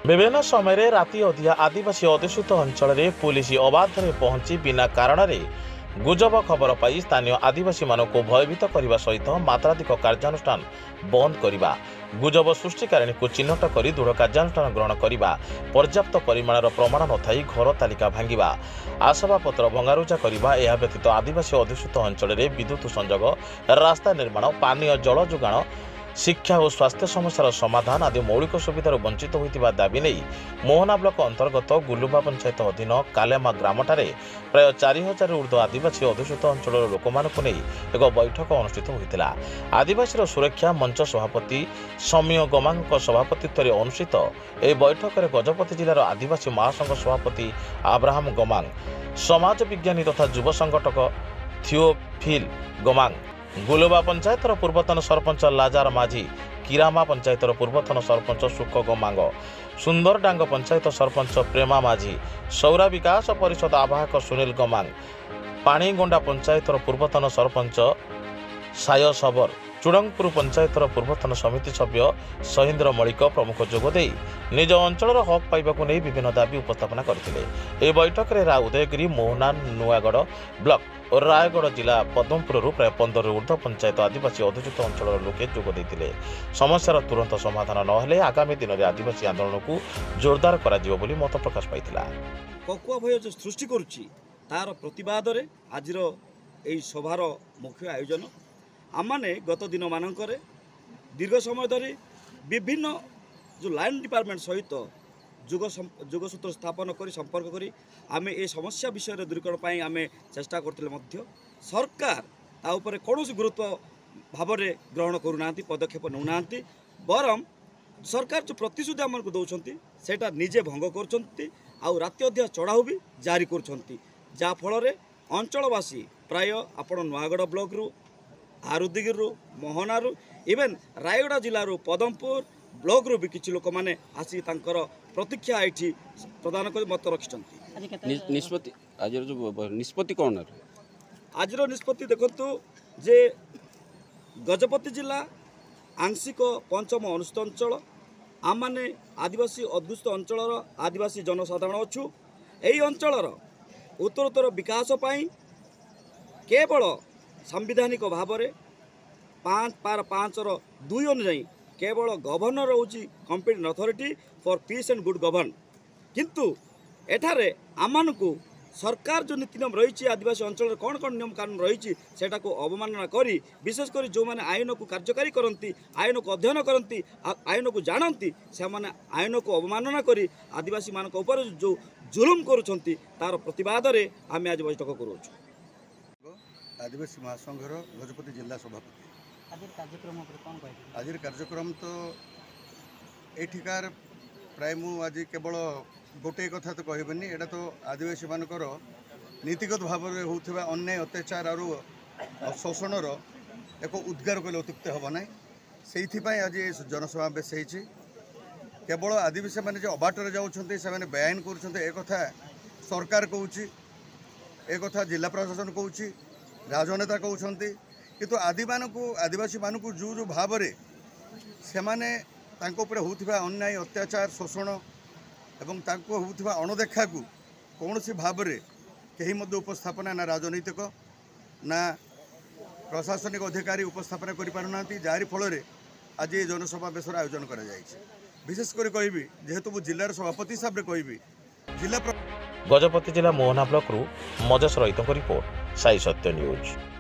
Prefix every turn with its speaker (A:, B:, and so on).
A: विभिन्न समय राति अधिया आदिवासी अध्युषित अंचल में पुलिस अबाध पहुंची बिना कारण गुजब खबर पाई स्थानीय आदिवासी मानक भयभीत करने सहित मात्राधिक कार्यानुष्ठान बंद करने गुजब सृष्टिकारिणी को चिन्हट कर दृढ़ कार्यानुष्ठान ग्रहण करने पर्याप्त परिमाणर प्रमाण नथाई घर तालिका भांगा आसबाबपत्र भंगारुजा करने यह व्यतीत आदिवासी अध्युषित अंचल में विद्युत संजोग रास्ता निर्माण पानीय जल जोगाण शिक्षा और स्वास्थ्य समस्यार समाधान आदि मौलिक सुविधार वंचित होता दाबी नहीं मोहना ब्लॉक अंतर्गत गुलुबा पंचायत अधीन कालेमा ग्रामठारे प्राय 4000 ऊर्ध्व आदिवासी अध्युषित अंचल लोक एक बैठक अनुष्ठित होता। आदिवासी सुरक्षा मंच सभापति समीय गमांग सभापतित्व में अनुष्ठित यह बैठक में गजपति जिलार आदिवासी महासंघ सभापति आब्राहम गमांग समाज विज्ञानी तथा युव संगठक थियोफिल गमांग गुलुबा पंचायतर पूर्वतन सरपंच लाजार माझी किरामा पंचायतर पूर्वतन सरपंच सुख गमांग सुंदरडांग पंचायत सरपंच प्रेमा माझी सौरा विकास परिषद आवाहक सुनील गमांग पाणीगोंडा पंचायतर पूर्वतन सरपंच साय सबर चूड़ंगपुर पंचायतर पूर्वतन समिति सभ्य सहीन्द्र मलिक प्रमुख जोगदे निज अंचल हक पाइबा नहीं विभिन्न दाबी उपस्थापना करते। बैठक में उदयगिरी मोहना नुआगढ़ ब्लॉक और रायगढ़ जिला पद्मपुर प्राय 15 ऊर्ध्व पंचायत आदिवासी अध्युषित अंचल लोके जोगदे समस्यार तुरंत समाधान नहेले आगामी दिन में आदिवासी आंदोलन को जोरदार करा मत प्रकाश पाइथिला।
B: ककुआ भय जो सृष्टि करुच्ची तार प्रतिवाद रे आजिर एई सभार मुख्य आयोजन आमने गत दिन मानकर दीर्घ समय धरी विभिन्न जो लाइन डिपार्टमेंट सहित जोगसूत्र स्थापन कर संपर्क करी आमे ए समस्या विषय दूरीकरण पाई आमे चेष्टा करथिले मध्य सरकार ता ऊपर कौन गुरुत्व भाव में ग्रहण करूना पदक्षेप नौना बरम सरकार जो प्रतिश्रुति आमको दौरान सेटा निजे भंग कर राति अध्या चढ़ाऊ भी जारी कर अंचलवासी प्राय आपण नुआगढ़ ब्लॉक रु आरुदिगिर मोहनारू इवेन रायगढ़ जिलूर पदमपुर ब्लॉक रू भी किसी लोक मैंने आसी प्रतीक्षा ये प्रदान कर मत रखिंट
C: निष्पत्ति आज निष्पत्ति कौन
B: आज निष्पत्ति देखु जे गजपति जिला आंशिक पंचम अनुसूचित अंचल आम मैंने आदिवासी अध्युषित अंचल आदिवासी जनसाधारण अच्छु यही अंचल उत्तरोत्तर विकास पाई केवल संविधानिक भाव में 5/5 अनुजाई केवल गवर्नर होची competent authority for piece and good govern किंतु एठारे आमानकु सरकार जो नीति नियम रही आदिवासी अंचल कौन कौन नियम कानून रही सेटा को अवमानना करी विशेष कर जो मैंने आईन को कार्यकारी करती आईन को अध्ययन करती आईन को जानती से मैंने आईन को अवमानना करी आदिवासी मान ऊपर जो जुलुम करुछंती तार प्रतिवाद रे आमे आज बैठक करूँ।
D: आदिवासी महासंघर गजपति जिला सभापति आज कार्यक्रम तो एठिकार प्राय आज केवल गोटे कथा तो कहबनी एटा तो आदिवासी मानकर नीतिगत भाव में होता अन्याय अत्याचार और शोषणर एक उद्गार कले अत्युक्त हम ना से आज जनसमावेश होती केवल आदिवासी मैंने जो अबाटर जाऊँच से बेआईन कर सरकार कहूँ एक जिला प्रशासन कहूँ राजनेता कहते किंतु आदिवासी मानक जो जो भाव से माने होता अन्याय अत्याचार शोषण एवं होता अणदेखा को कौन सी भाव में कहीं उपस्थापना ना राजनैतिक ना प्रशासनिक अधिकारी उपस्थापना करें जार फल आज ये जनसमावेश आयोजन कर विशेषकर कहि जेहेतु मु जिलार सभापति हिसाब से कहि जिला
A: गजपति जिला मोहना ब्लॉक रु मजेश रईत रिपोर्ट साई सत्य न्यूज।